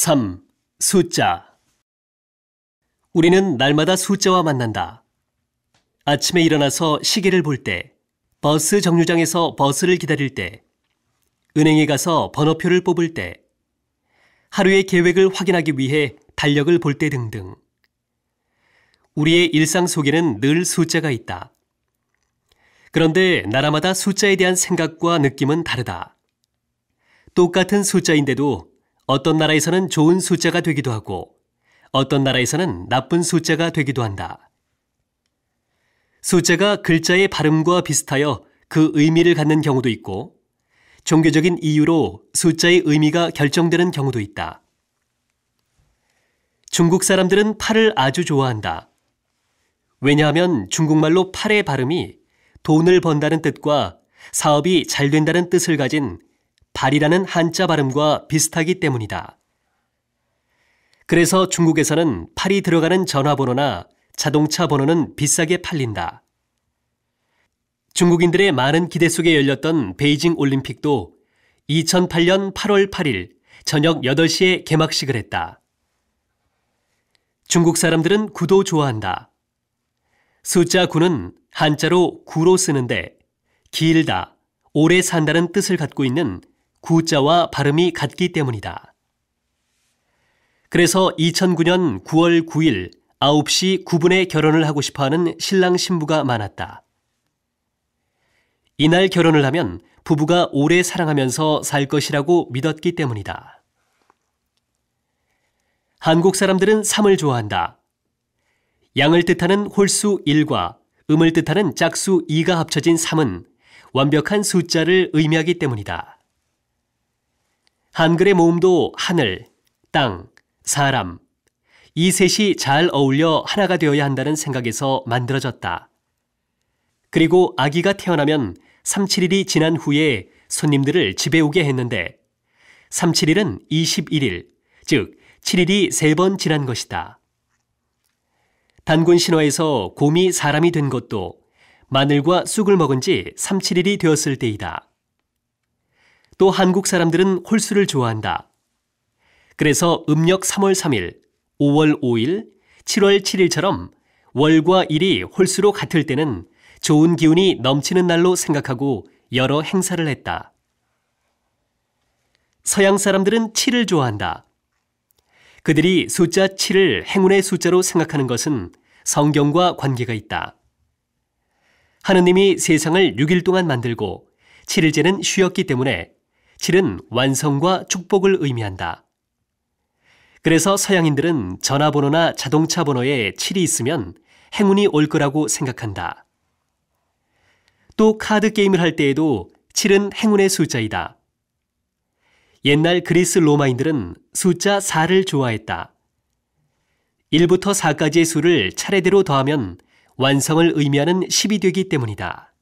3. 숫자. 우리는 날마다 숫자와 만난다. 아침에 일어나서 시계를 볼 때, 버스 정류장에서 버스를 기다릴 때, 은행에 가서 번호표를 뽑을 때, 하루의 계획을 확인하기 위해 달력을 볼 때 등등. 우리의 일상 속에는 늘 숫자가 있다. 그런데 나라마다 숫자에 대한 생각과 느낌은 다르다. 똑같은 숫자인데도 어떤 나라에서는 좋은 숫자가 되기도 하고 어떤 나라에서는 나쁜 숫자가 되기도 한다. 숫자가 글자의 발음과 비슷하여 그 의미를 갖는 경우도 있고 종교적인 이유로 숫자의 의미가 결정되는 경우도 있다. 중국 사람들은 8을 아주 좋아한다. 왜냐하면 중국말로 8의 발음이 돈을 번다는 뜻과 사업이 잘 된다는 뜻을 가진 발이라는 한자 발음과 비슷하기 때문이다. 그래서 중국에서는 8이 들어가는 전화번호나 자동차 번호는 비싸게 팔린다. 중국인들의 많은 기대 속에 열렸던 베이징 올림픽도 2008년 8월 8일 저녁 8시에 개막식을 했다. 중국 사람들은 9도 좋아한다. 숫자 9는 한자로 구로 쓰는데 길다, 오래 산다는 뜻을 갖고 있는 구자와 발음이 같기 때문이다. 그래서 2009년 9월 9일 9시 9분에 결혼을 하고 싶어하는 신랑 신부가 많았다. 이날 결혼을 하면 부부가 오래 사랑하면서 살 것이라고 믿었기 때문이다. 한국 사람들은 3을 좋아한다. 양을 뜻하는 홀수 1과 음을 뜻하는 짝수 2가 합쳐진 3은 완벽한 숫자를 의미하기 때문이다. 한글의 모음도 하늘, 땅, 사람, 이 셋이 잘 어울려 하나가 되어야 한다는 생각에서 만들어졌다. 그리고 아기가 태어나면 3-7일이 지난 후에 손님들을 집에 오게 했는데 3-7일은 21일, 즉 7일이 3번 지난 것이다. 단군 신화에서 곰이 사람이 된 것도 마늘과 쑥을 먹은 지 3-7일이 되었을 때이다. 또 한국 사람들은 홀수를 좋아한다. 그래서 음력 3월 3일, 5월 5일, 7월 7일처럼 월과 일이 홀수로 같을 때는 좋은 기운이 넘치는 날로 생각하고 여러 행사를 했다. 서양 사람들은 7을 좋아한다. 그들이 숫자 7을 행운의 숫자로 생각하는 것은 성경과 관계가 있다. 하느님이 세상을 6일 동안 만들고 7일째는 쉬었기 때문에 7은 완성과 축복을 의미한다. 그래서 서양인들은 전화번호나 자동차 번호에 7이 있으면 행운이 올 거라고 생각한다. 또 카드 게임을 할 때에도 7은 행운의 숫자이다. 옛날 그리스 로마인들은 숫자 4를 좋아했다. 1부터 4까지의 수를 차례대로 더하면 완성을 의미하는 10이 되기 때문이다.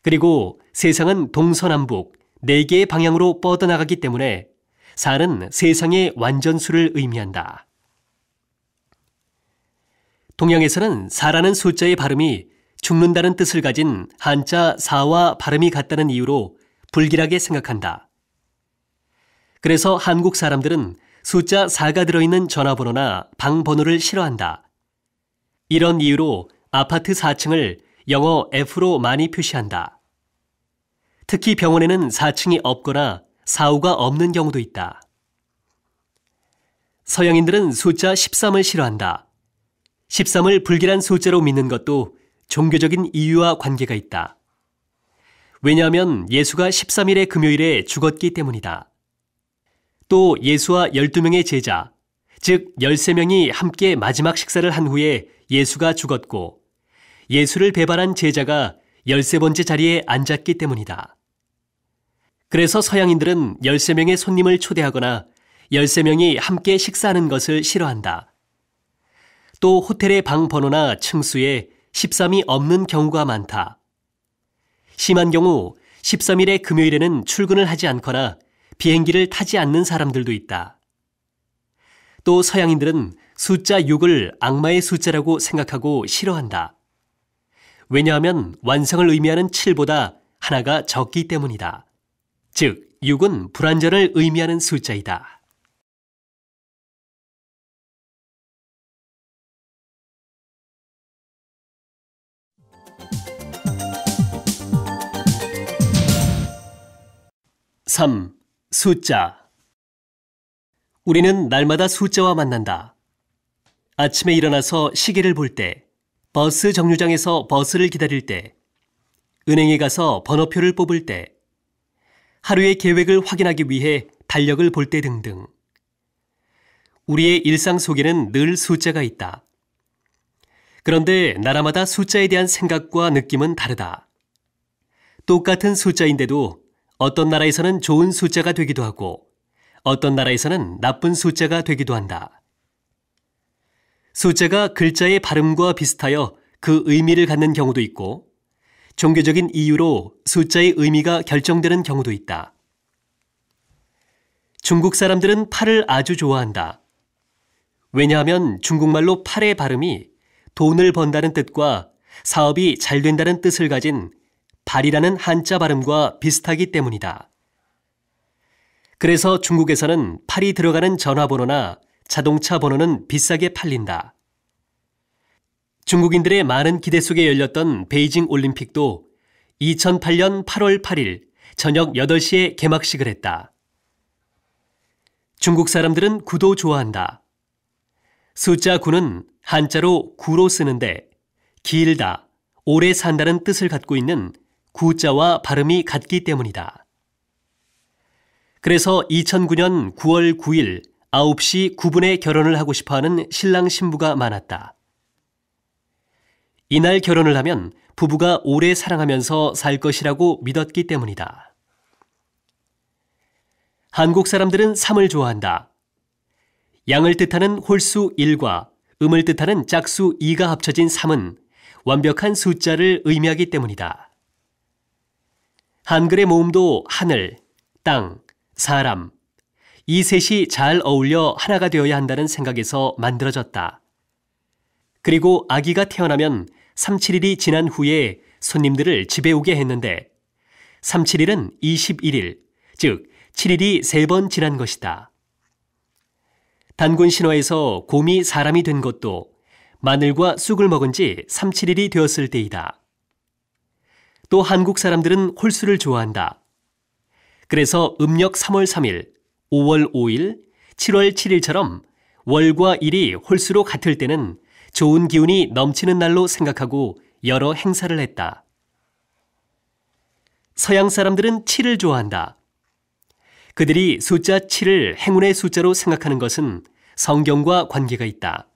그리고 세상은 동서남북 4개의 방향으로 뻗어나가기 때문에 4는 세상의 완전수를 의미한다. 동양에서는 4라는 숫자의 발음이 죽는다는 뜻을 가진 한자 4와 발음이 같다는 이유로 불길하게 생각한다. 그래서 한국 사람들은 숫자 4가 들어있는 전화번호나 방번호를 싫어한다. 이런 이유로 아파트 4층을 영어 F로 많이 표시한다. 특히 병원에는 4층이 없거나 사후가 없는 경우도 있다. 서양인들은 숫자 13을 싫어한다. 13을 불길한 숫자로 믿는 것도 종교적인 이유와 관계가 있다. 왜냐하면 예수가 13일의 금요일에 죽었기 때문이다. 또 예수와 12명의 제자, 즉 13명이 함께 마지막 식사를 한 후에 예수가 죽었고 예수를 배반한 제자가 13번째 자리에 앉았기 때문이다. 그래서 서양인들은 13명의 손님을 초대하거나 13명이 함께 식사하는 것을 싫어한다. 또 호텔의 방 번호나 층수에 13이 없는 경우가 많다. 심한 경우 13일의 금요일에는 출근을 하지 않거나 비행기를 타지 않는 사람들도 있다. 또 서양인들은 숫자 6을 악마의 숫자라고 생각하고 싫어한다. 왜냐하면 완성을 의미하는 7보다 하나가 적기 때문이다. 즉, 6은 불완전을 의미하는 숫자이다. 3. 숫자. 우리는 날마다 숫자와 만난다. 아침에 일어나서 시계를 볼 때, 버스 정류장에서 버스를 기다릴 때, 은행에 가서 번호표를 뽑을 때, 하루의 계획을 확인하기 위해 달력을 볼 때 등등. 우리의 일상 속에는 늘 숫자가 있다. 그런데 나라마다 숫자에 대한 생각과 느낌은 다르다. 똑같은 숫자인데도 어떤 나라에서는 좋은 숫자가 되기도 하고 어떤 나라에서는 나쁜 숫자가 되기도 한다. 숫자가 글자의 발음과 비슷하여 그 의미를 갖는 경우도 있고 종교적인 이유로 숫자의 의미가 결정되는 경우도 있다. 중국 사람들은 8을 아주 좋아한다. 왜냐하면 중국말로 8의 발음이 돈을 번다는 뜻과 사업이 잘 된다는 뜻을 가진 발이라는 한자 발음과 비슷하기 때문이다. 그래서 중국에서는 8이 들어가는 전화번호나 자동차 번호는 비싸게 팔린다. 중국인들의 많은 기대 속에 열렸던 베이징 올림픽도 2008년 8월 8일 저녁 8시에 개막식을 했다. 중국 사람들은 9도 좋아한다. 숫자 9는 한자로 구로 쓰는데 길다, 오래 산다는 뜻을 갖고 있는 구자와 발음이 같기 때문이다. 그래서 2009년 9월 9일 9시 9분에 결혼을 하고 싶어하는 신랑 신부가 많았다. 이날 결혼을 하면 부부가 오래 사랑하면서 살 것이라고 믿었기 때문이다. 한국 사람들은 3을 좋아한다. 양을 뜻하는 홀수 1과 음을 뜻하는 짝수 2가 합쳐진 3은 완벽한 숫자를 의미하기 때문이다. 한글의 모음도 하늘, 땅, 사람, 이 셋이 잘 어울려 하나가 되어야 한다는 생각에서 만들어졌다. 그리고 아기가 태어나면 377일이 지난 후에 손님들을 집에 오게 했는데 377일은 21일, 즉 7일이 3번 지난 것이다. 단군 신화에서 곰이 사람이 된 것도 마늘과 쑥을 먹은 지 377일이 되었을 때이다. 또 한국 사람들은 홀수를 좋아한다. 그래서 음력 3월 3일, 5월 5일, 7월 7일처럼 월과 일이 홀수로 같을 때는 좋은 기운이 넘치는 날로 생각하고 여러 행사를 했다. 서양 사람들은 7을 좋아한다. 그들이 숫자 7을 행운의 숫자로 생각하는 것은 성경과 관계가 있다.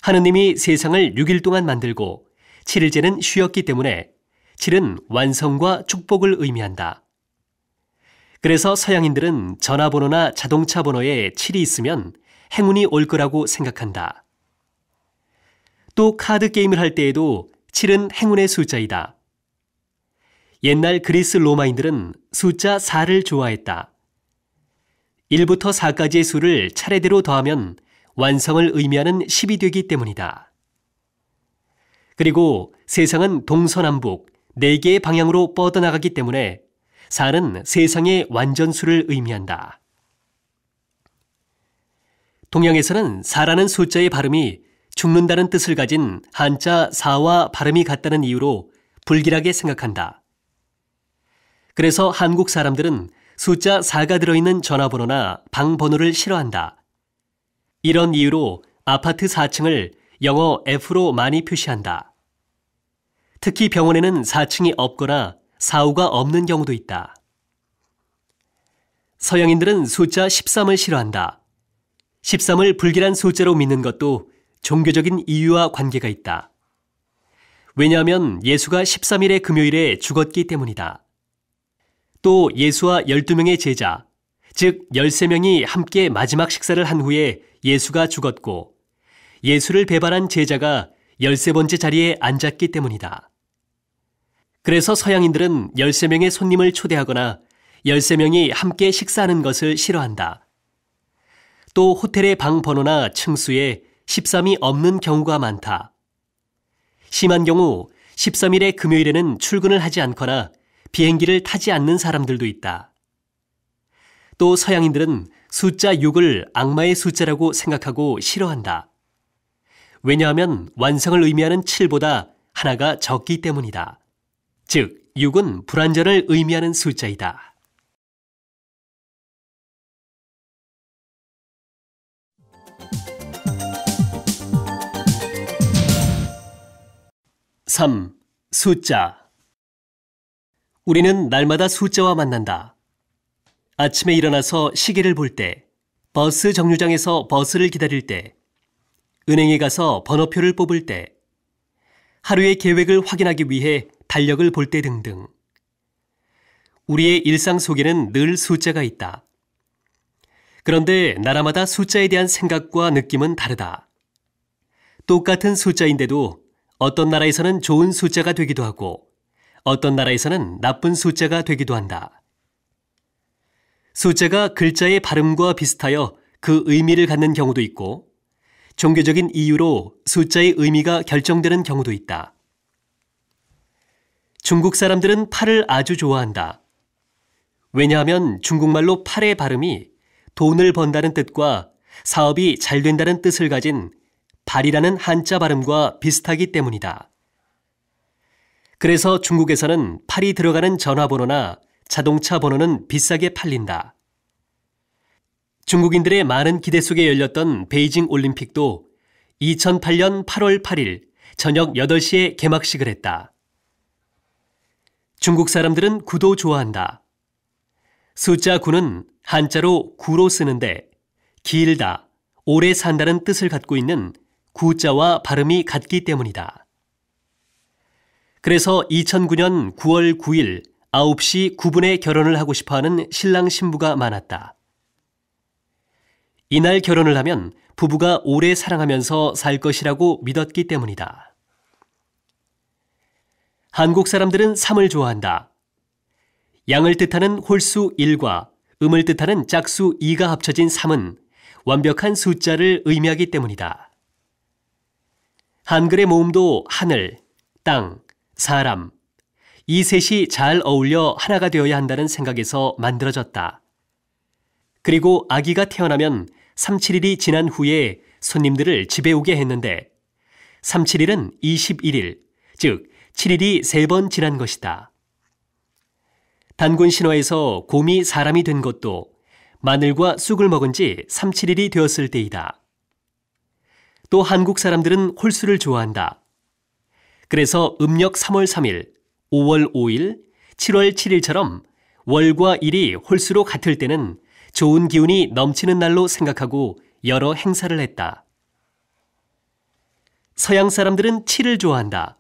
하느님이 세상을 6일 동안 만들고 7일째는 쉬었기 때문에 7은 완성과 축복을 의미한다. 그래서 서양인들은 전화번호나 자동차 번호에 7이 있으면 행운이 올 거라고 생각한다. 또 카드 게임을 할 때에도 7은 행운의 숫자이다. 옛날 그리스 로마인들은 숫자 4를 좋아했다. 1부터 4까지의 수를 차례대로 더하면 완성을 의미하는 10이 되기 때문이다. 그리고 세상은 동서남북 4개의 방향으로 뻗어나가기 때문에 4는 세상의 완전수를 의미한다. 동양에서는 4라는 숫자의 발음이 죽는다는 뜻을 가진 한자 4와 발음이 같다는 이유로 불길하게 생각한다. 그래서 한국 사람들은 숫자 4가 들어있는 전화번호나 방번호를 싫어한다. 이런 이유로 아파트 4층을 영어 F로 많이 표시한다. 특히 병원에는 4층이 없거나 4호가 없는 경우도 있다. 서양인들은 숫자 13을 싫어한다. 13을 불길한 숫자로 믿는 것도 종교적인 이유와 관계가 있다. 왜냐하면 예수가 13일의 금요일에 죽었기 때문이다. 또 예수와 12명의 제자, 즉 13명이 함께 마지막 식사를 한 후에 예수가 죽었고 예수를 배반한 제자가 13번째 자리에 앉았기 때문이다. 그래서 서양인들은 13명의 손님을 초대하거나 13명이 함께 식사하는 것을 싫어한다. 또 호텔의 방 번호나 층수에 13이 없는 경우가 많다. 심한 경우 13일의 금요일에는 출근을 하지 않거나 비행기를 타지 않는 사람들도 있다. 또 서양인들은 숫자 6을 악마의 숫자라고 생각하고 싫어한다. 왜냐하면 완성을 의미하는 7보다 하나가 적기 때문이다. 즉, 6은 불완전을 의미하는 숫자이다. 3. 숫자. 우리는 날마다 숫자와 만난다. 아침에 일어나서 시계를 볼 때, 버스 정류장에서 버스를 기다릴 때, 은행에 가서 번호표를 뽑을 때, 하루의 계획을 확인하기 위해 달력을 볼 때 등등. 우리의 일상 속에는 늘 숫자가 있다. 그런데 나라마다 숫자에 대한 생각과 느낌은 다르다. 똑같은 숫자인데도 어떤 나라에서는 좋은 숫자가 되기도 하고 어떤 나라에서는 나쁜 숫자가 되기도 한다. 숫자가 글자의 발음과 비슷하여 그 의미를 갖는 경우도 있고 종교적인 이유로 숫자의 의미가 결정되는 경우도 있다. 중국 사람들은 8을 아주 좋아한다. 왜냐하면 중국말로 8의 발음이 돈을 번다는 뜻과 사업이 잘 된다는 뜻을 가진 발이라는 한자 발음과 비슷하기 때문이다. 그래서 중국에서는 8이 들어가는 전화번호나 자동차 번호는 비싸게 팔린다. 중국인들의 많은 기대 속에 열렸던 베이징 올림픽도 2008년 8월 8일 저녁 8시에 개막식을 했다. 중국 사람들은 구도 좋아한다. 숫자 9는 한자로 구로 쓰는데 길다, 오래 산다는 뜻을 갖고 있는 구자와 발음이 같기 때문이다. 그래서 2009년 9월 9일 9시 9분에 결혼을 하고 싶어하는 신랑 신부가 많았다. 이날 결혼을 하면 부부가 오래 사랑하면서 살 것이라고 믿었기 때문이다. 한국 사람들은 3을 좋아한다. 양을 뜻하는 홀수 1과 음을 뜻하는 짝수 2가 합쳐진 3은 완벽한 숫자를 의미하기 때문이다. 한글의 모음도 하늘, 땅, 사람, 이 셋이 잘 어울려 하나가 되어야 한다는 생각에서 만들어졌다. 그리고 아기가 태어나면 3-7일이 지난 후에 손님들을 집에 오게 했는데 3-7일은 21일, 즉 7일이 3번 지난 것이다. 단군 신화에서 곰이 사람이 된 것도 마늘과 쑥을 먹은 지 3-7일이 되었을 때이다. 또 한국 사람들은 홀수를 좋아한다. 그래서 음력 3월 3일, 5월 5일, 7월 7일처럼 월과 일이 홀수로 같을 때는 좋은 기운이 넘치는 날로 생각하고 여러 행사를 했다. 서양 사람들은 7을 좋아한다.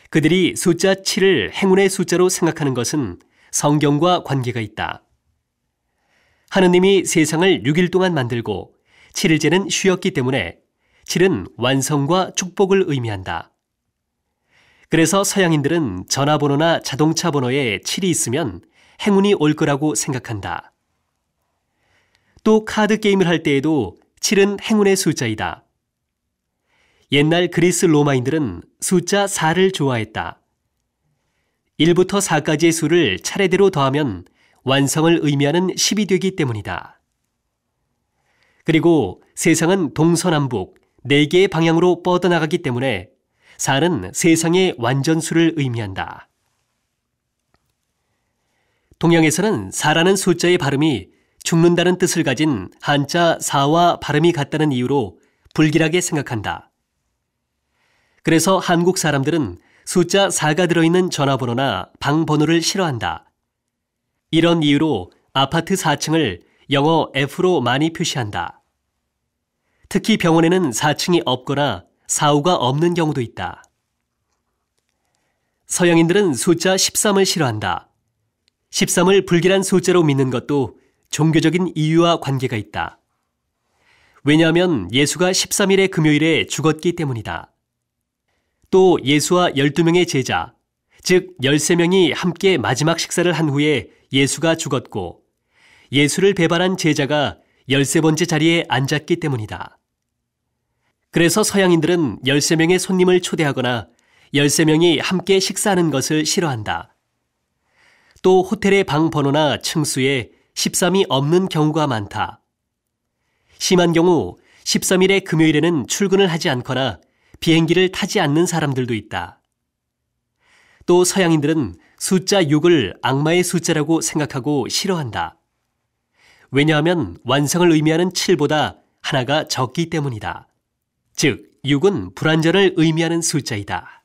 그들이 숫자 7을 행운의 숫자로 생각하는 것은 성경과 관계가 있다. 하느님이 세상을 6일 동안 만들고 7일째는 쉬었기 때문에 7은 완성과 축복을 의미한다. 그래서 서양인들은 전화번호나 자동차 번호에 7이 있으면 행운이 올 거라고 생각한다. 또 카드 게임을 할 때에도 7은 행운의 숫자이다. 옛날 그리스 로마인들은 숫자 4를 좋아했다. 1부터 4까지의 수를 차례대로 더하면 완성을 의미하는 10이 되기 때문이다. 그리고 세상은 동서남북 4개의 방향으로 뻗어나가기 때문에 4는 세상의 완전수를 의미한다. 동양에서는 4라는 숫자의 발음이 죽는다는 뜻을 가진 한자 4와 발음이 같다는 이유로 불길하게 생각한다. 그래서 한국 사람들은 숫자 4가 들어있는 전화번호나 방번호를 싫어한다. 이런 이유로 아파트 4층을 영어 F로 많이 표시한다. 특히 병원에는 4층이 없거나 사후가 없는 경우도 있다. 서양인들은 숫자 13을 싫어한다. 13을 불길한 숫자로 믿는 것도 종교적인 이유와 관계가 있다. 왜냐하면 예수가 13일의 금요일에 죽었기 때문이다. 또 예수와 12명의 제자, 즉 13명이 함께 마지막 식사를 한 후에 예수가 죽었고 예수를 배반한 제자가 13번째 자리에 앉았기 때문이다. 그래서 서양인들은 13명의 손님을 초대하거나 13명이 함께 식사하는 것을 싫어한다. 또 호텔의 방 번호나 층수에 13이 없는 경우가 많다. 심한 경우 13일의 금요일에는 출근을 하지 않거나 비행기를 타지 않는 사람들도 있다. 또 서양인들은 숫자 6을 악마의 숫자라고 생각하고 싫어한다. 왜냐하면 완성을 의미하는 7보다 하나가 적기 때문이다. 즉, 6은 불완전을 의미하는 숫자이다.